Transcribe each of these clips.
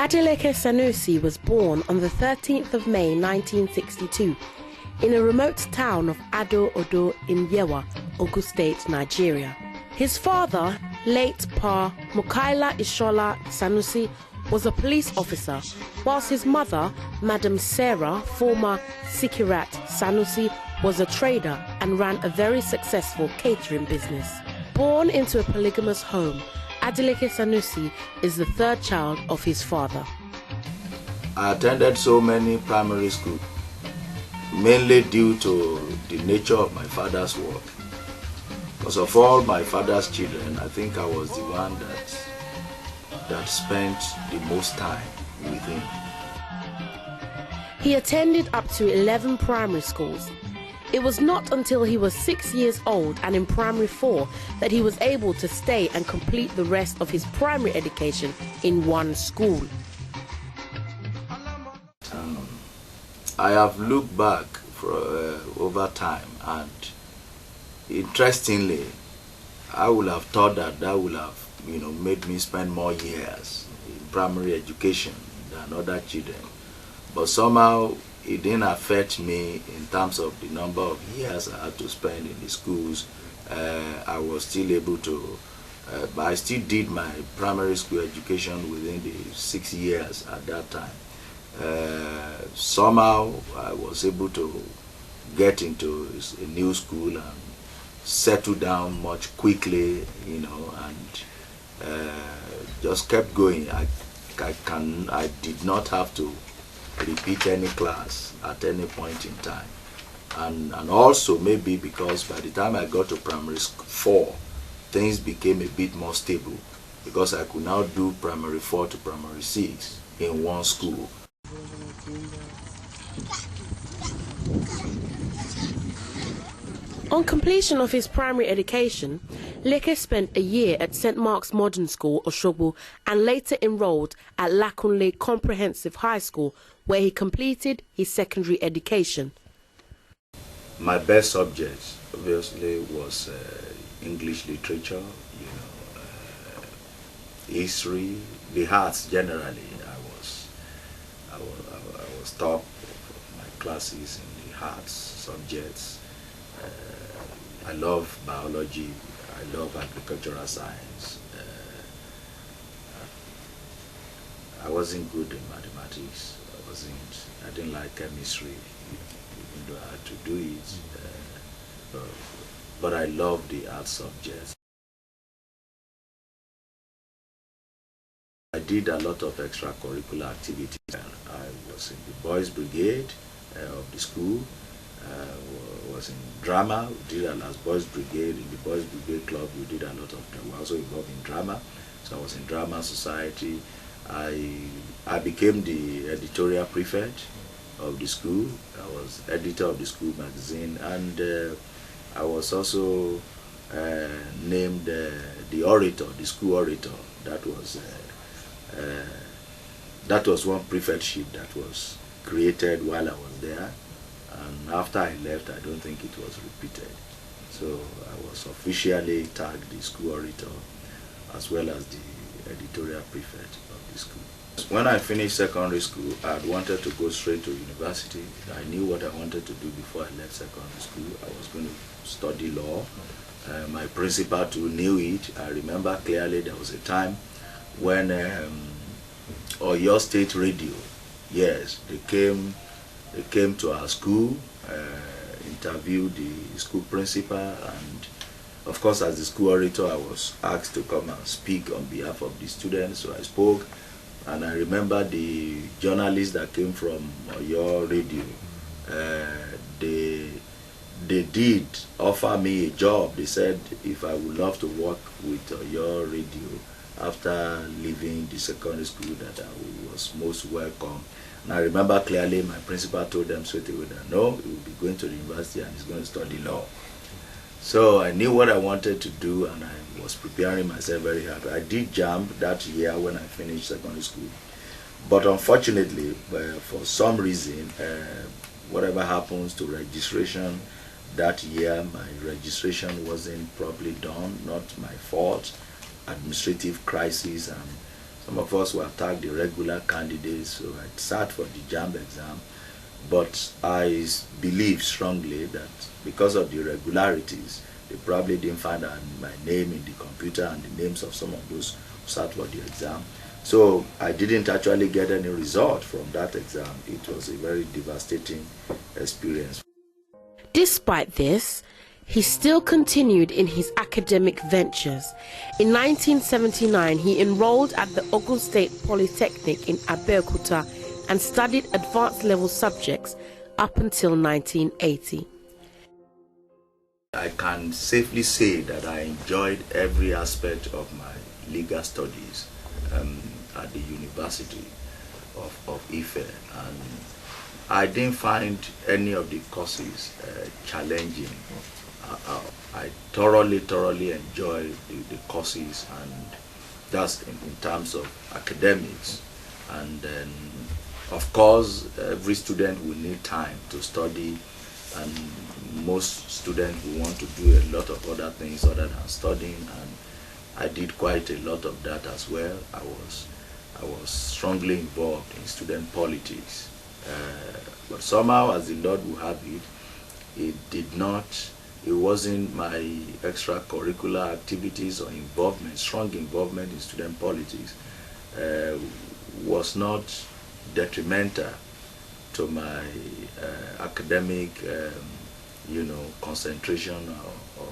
Adeleke Sanusi was born on the 13th of May 1962 in a remote town of Ado Odo in Yewa, Ogun State, Nigeria. His father, late Pa Mukaila Ishola Sanusi, was a police officer, whilst his mother, Madam Sarah, former Sikirat Sanusi, was a trader and ran a very successful catering business. Born into a polygamous home, Adeleke Sanusi is the third child of his father. I attended so many primary schools, mainly due to the nature of my father's work. Because of all my father's children, I think I was the one that spent the most time with him. He attended up to 11 primary schools. It was not until he was 6 years old and in primary 4 that he was able to stay and complete the rest of his primary education in one school. I have looked back for over time, and interestingly, I would have thought that would have made me spend more years in primary education than other children, but somehow it didn't affect me in terms of the number of years I had to spend in the schools. I was still able to, but I still did my primary school education within the 6 years at that time. Somehow I was able to get into a new school and settle down much quickly, and just kept going. I did not have to repeat any class at any point in time, and also maybe because by the time I got to primary 4, things became a bit more stable, because I could now do primary 4 to primary 6 in one school. On completion of his primary education, Leke spent a year at St. Mark's Modern School, Osogbo, and later enrolled at Lakunle Comprehensive High School, where he completed his secondary education. My best subject, obviously, was English literature, history, the arts generally. I was top of my classes in the arts subjects. I love biology. I love agricultural science. I wasn't good in mathematics. I didn't like chemistry, even though I had to do it. But I loved the art subjects. I did a lot of extracurricular activities. I was in the boys' brigade of the school. Was in drama. We did as boys' brigade. In the boys' brigade club, we did a lot of drama. We were also involved in drama. So I was in drama society. I became the editorial prefect of the school. I was editor of the school magazine, and I was also named the orator, the school orator. That was one prefectship that was created while I was there, and after I left, I don't think it was repeated. So I was officially tagged the school orator as well as the editorial prefect of the school. When I finished secondary school, I had wanted to go straight to university. I knew what I wanted to do before I left secondary school. I was going to study law. My principal too knew it. I remember clearly there was a time when Oyo State Radio, yes, they came to our school, interviewed the school principal, and of course as the school orator I was asked to come and speak on behalf of the students, so I spoke. And I remember the journalists that came from Oyo Radio, they did offer me a job. They said if I would love to work with Oyo Radio after leaving the secondary school, that I was most welcome. And I remember clearly my principal told them straight away that no, he will be going to the university and he's going to study law. So I knew what I wanted to do, and I was preparing myself very hard. I did JAMB that year when I finished secondary school. But unfortunately, for some reason, whatever happens to registration that year, my registration wasn't properly done, not my fault, administrative crisis and Some of us were tagged irregular candidates, so I sat for the JAMB exam. But I believe strongly that because of the irregularities, they probably didn't find my name in the computer and the names of some of those who sat for the exam. So I didn't actually get any result from that exam. It was a very devastating experience. Despite this, he still continued in his academic ventures. In 1979, he enrolled at the Ogun State Polytechnic in Abeokuta and studied advanced level subjects up until 1980. I can safely say that I enjoyed every aspect of my legal studies at the University of Ife, and I didn't find any of the courses challenging. I thoroughly enjoyed the courses, and that's in terms of academics. And then, of course, every student will need time to study, and most students will want to do a lot of other things other than studying, and I did quite a lot of that as well. I was strongly involved in student politics, but somehow, as the Lord will have it, it wasn't my extracurricular activities or strong involvement in student politics was not detrimental to my academic concentration or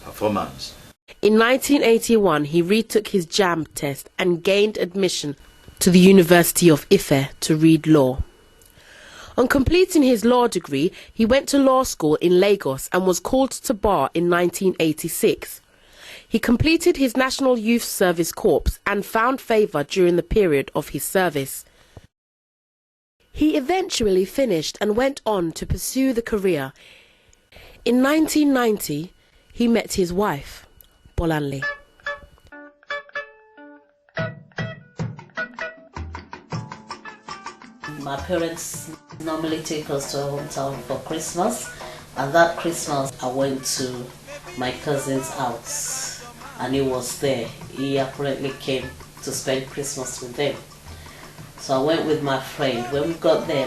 performance. In 1981, he retook his JAMB test and gained admission to the University of Ife to read law. On completing his law degree, he went to law school in Lagos and was called to bar in 1986. He completed his National Youth Service Corps and found favour during the period of his service. He eventually finished and went on to pursue the career. In 1990, he met his wife, Bolanle. My parents normally take us to our hometown for Christmas, and that Christmas I went to my cousin's house and he was there. He apparently came to spend Christmas with them. So I went with my friend. When we got there,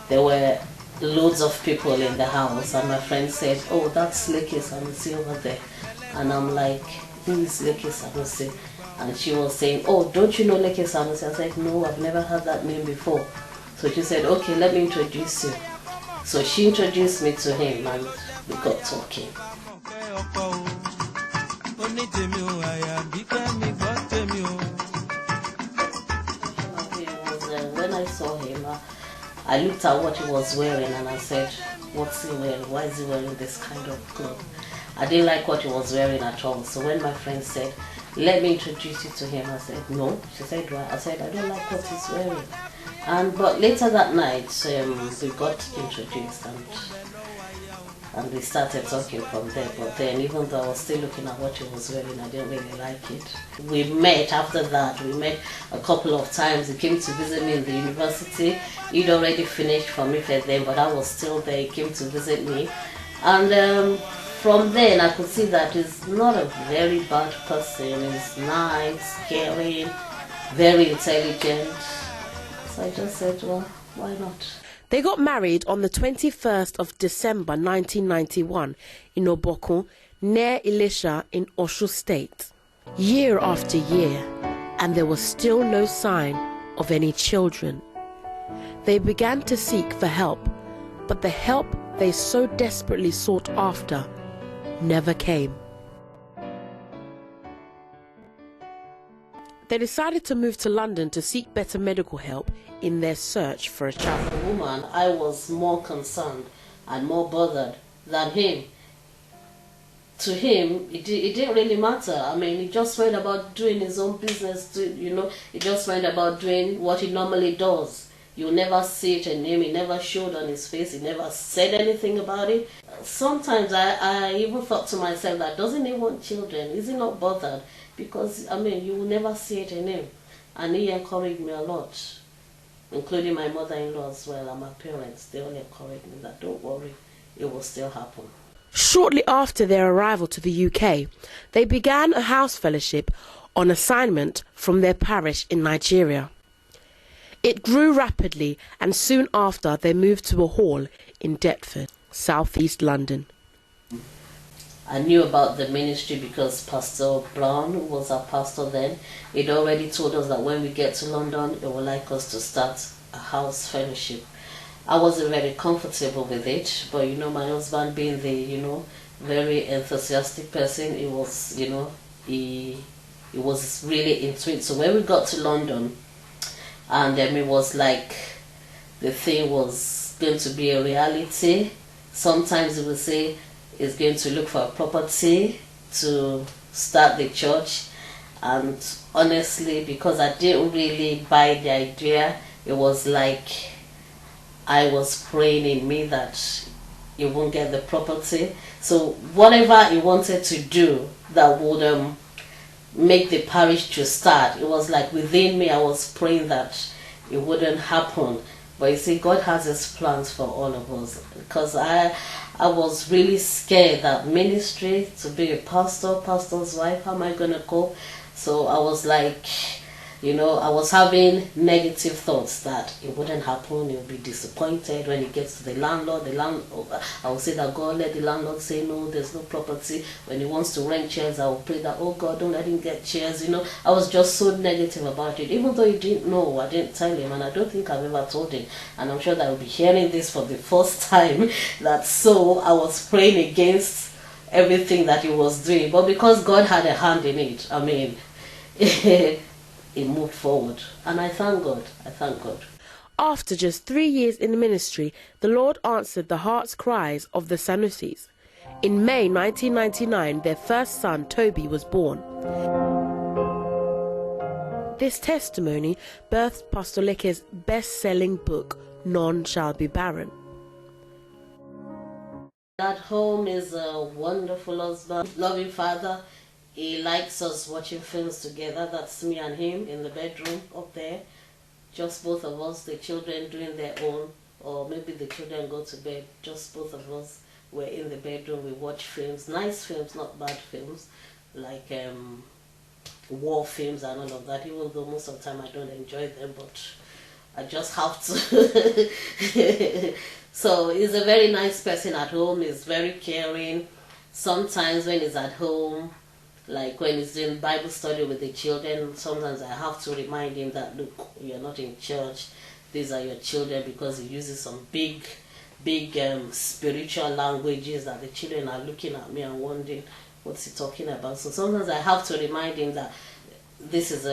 there were loads of people in the house, and my friend said, "Oh, that's Lekki Sanusi over there." And I'm like, "Who is Lekki Sanusi?" And she was saying, "Oh, don't you know Lekki Sanusi?" I said, "No, I've never heard that name before." So she said, "Okay, let me introduce you." So she introduced me to him and we got talking. When I saw him, I looked at what he was wearing and I said, "What's he wearing? Why is he wearing this kind of clothes?" I didn't like what he was wearing at all. So when my friend said, "Let me introduce you to him," I said, "No." She said, "Why?" I said, "I don't like what he's wearing." But later that night, we got introduced and we started talking from there. But then, even though I was still looking at what he was wearing, I didn't really like it. We met after that. We met a couple of times. He came to visit me in the university. He'd already finished from Ife then, but I was still there. He came to visit me. And from then, I could see that he's not a very bad person. He's nice, caring, very intelligent. So I just said, well, why not? They got married on the 21st of December 1991 in Obokun, near Ilesha in Osun State. Year after year, and there was still no sign of any children. They began to seek for help, but the help they so desperately sought after never came. They decided to move to London to seek better medical help in their search for a child. The woman, I was more concerned and more bothered than him. To him, it didn't really matter. I mean, he just went about doing his own business, he just went about doing what he normally does. You never see it in him, he never showed on his face, he never said anything about it. Sometimes I even thought to myself that, doesn't he want children? Is he not bothered? Because, I mean, you will never see it in him. And he encouraged me a lot, including my mother-in-law as well, and my parents. They all encouraged me that, don't worry, it will still happen. Shortly after their arrival to the UK, they began a house fellowship on assignment from their parish in Nigeria. It grew rapidly, and soon after they moved to a hall in Deptford, southeast London. I knew about the ministry because Pastor Brown was our pastor then. He'd already told us that when we get to London, he would like us to start a house fellowship. I wasn't very comfortable with it, but my husband being the, very enthusiastic person, he was, he was really into it. So when we got to London, and it was like the thing was going to be a reality. Sometimes he would say, is going to look for a property to start the church, and honestly, because I didn't really buy the idea, it was like I was praying in me that he won't get the property. So whatever he wanted to do that would make the parish to start, it was like within me I was praying that it wouldn't happen. But you see, God has his plans for all of us, because I was really scared that ministry, to be a pastor's wife, how am I going to cope? So I was like, I was having negative thoughts that it wouldn't happen, he'll be disappointed when he gets to the landlord. I will say that God, let the landlord say no, there's no property. When he wants to rent chairs, I will pray that, oh God, don't let him get chairs. I was just so negative about it, even though he didn't know. I didn't tell him, and I don't think I've ever told him, and I'm sure that I'll be hearing this for the first time, that so I was praying against everything that he was doing. But because God had a hand in it, I mean, it moved forward, and I thank God. After just 3 years in the ministry, the Lord answered the heart's cries of the Sanusis. In May 1999, their first son, Toby, was born. This testimony birthed Pastor Leke's best-selling book, None Shall Be Barren. At home is a wonderful husband, loving father. He likes us watching films together. That's me and him in the bedroom up there. Just both of us, the children doing their own, or maybe the children go to bed. Just both of us were in the bedroom. We watch films, nice films, not bad films, like war films and all of that, even though most of the time I don't enjoy them, but I just have to. So he's a very nice person at home. He's very caring. Sometimes when he's at home, like when he's doing Bible study with the children, sometimes I have to remind him that, look, you're not in church, these are your children, because he uses some big spiritual languages that the children are looking at me and wondering, what's he talking about? So sometimes I have to remind him that this is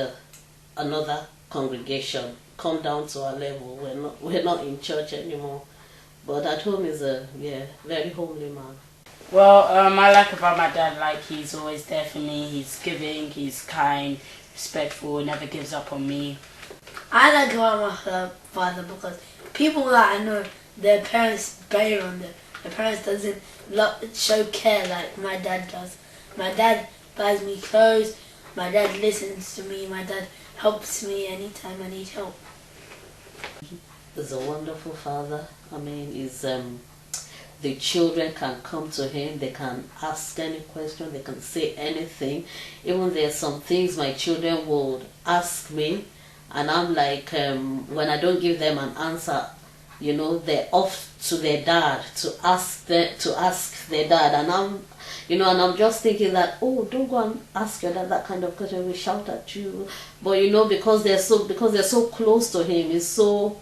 another congregation. Come down to our level. We're not in church anymore. But at home is a very homely man. Well, I like about my dad, like he's always there for me, he's giving, he's kind, respectful, never gives up on me. I like about my father because people that I know, their parents bail on them. Their parents doesn't show care like my dad does. My dad buys me clothes, my dad listens to me, my dad helps me anytime I need help. He's a wonderful father. I mean, the children can come to him, they can ask any question, they can say anything. Even there's some things my children would ask me, and I'm like, when I don't give them an answer, they're off to their dad to ask their dad, and I'm just thinking that, oh, don't go and ask your dad that kind of question, we shout at you. But because they're so close to him, it's so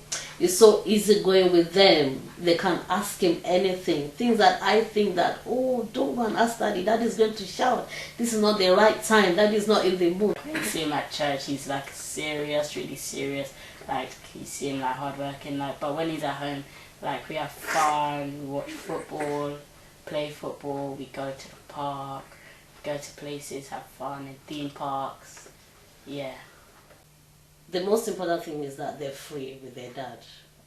easy going with them. They can ask him anything. Things that I think that, oh, don't go and ask daddy. Daddy's going to shout. This is not the right time. Daddy's not in the mood. You see him at church, he's like serious, really serious. Like you see him like hardworking. But when he's at home, like we have fun. We watch football, play football. We go to the park, go to places, have fun in theme parks. Yeah. The most important thing is that they're free with their dad,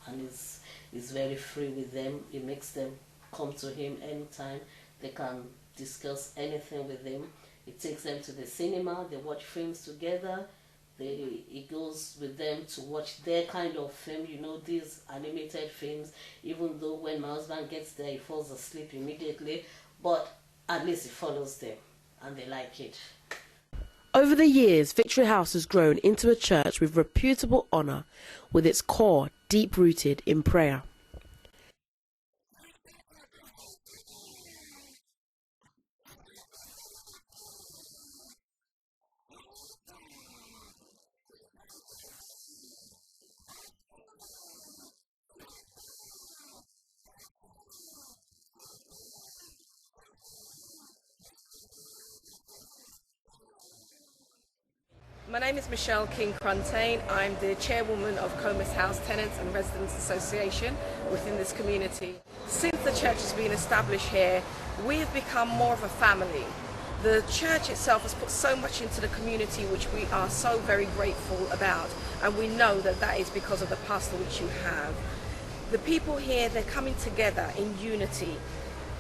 and he's very free with them. It makes them come to him anytime. They can discuss anything with him. It takes them to the cinema. They watch films together. He goes with them to watch their kind of film, these animated films, even though when my husband gets there, he falls asleep immediately, but at least he follows them, and they like it. Over the years, Victory House has grown into a church with reputable honour, with its core deep-rooted in prayer. My name is Michelle King-Crontain. I'm the chairwoman of Comus House Tenants and Residents Association within this community. Since the church has been established here, we have become more of a family. The church itself has put so much into the community, which we are so very grateful about, and we know that that is because of the pastor which you have. The people here, they're coming together in unity.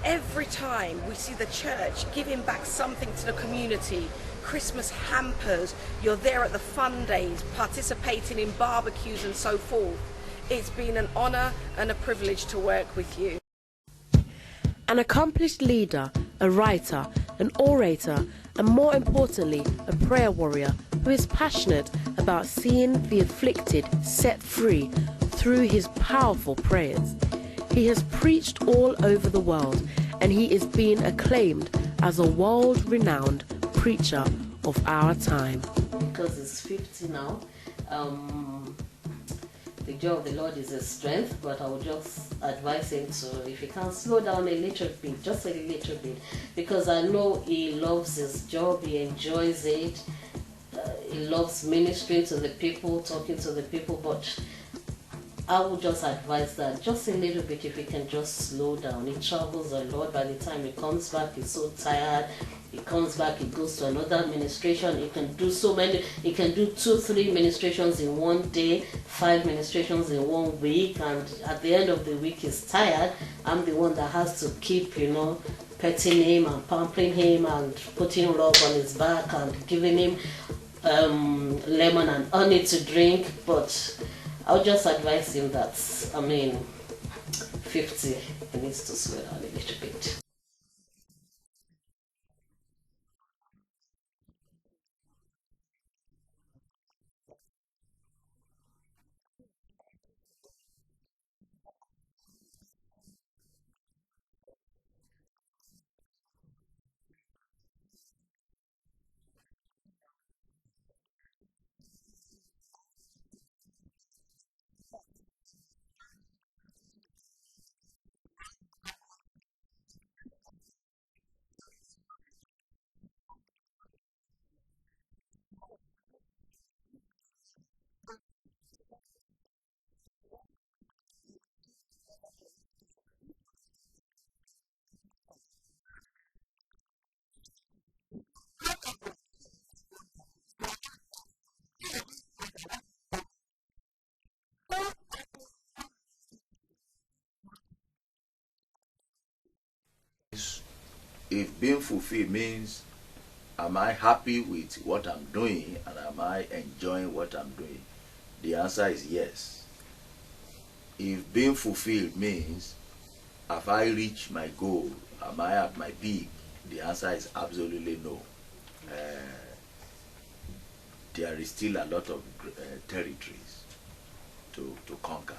Every time we see the church giving back something to the community, Christmas hampers, you're there at the fun days, participating in barbecues and so forth. It's been an honour and a privilege to work with you. An accomplished leader, a writer, an orator, and more importantly, a prayer warrior who is passionate about seeing the afflicted set free through his powerful prayers. He has preached all over the world, and he is being acclaimed as a world-renowned preacher of our time. Because he's 50 now, the joy of the Lord is his strength, but I would just advise him to, if he can, slow down a little bit, just a little bit, because I know he loves his job, he enjoys it, he loves ministering to the people, talking to the people, but I would just advise that just a little bit, if he can just slow down. He travels a lot. By the time he comes back, he's so tired. He comes back, he goes to another administration. He can do so many. He can do 2-3 ministrations in one day, 5 ministrations in 1 week, and at the end of the week, he's tired. I'm the one that has to keep, petting him and pampering him and putting love on his back and giving him lemon and honey to drink, but I'll just advise him that, 50, he needs to slow down a little bit. If being fulfilled means, am I happy with what I'm doing and am I enjoying what I'm doing? The answer is yes. If being fulfilled means, have I reached my goal? Am I at my peak? The answer is absolutely no. There is still a lot of territories to conquer.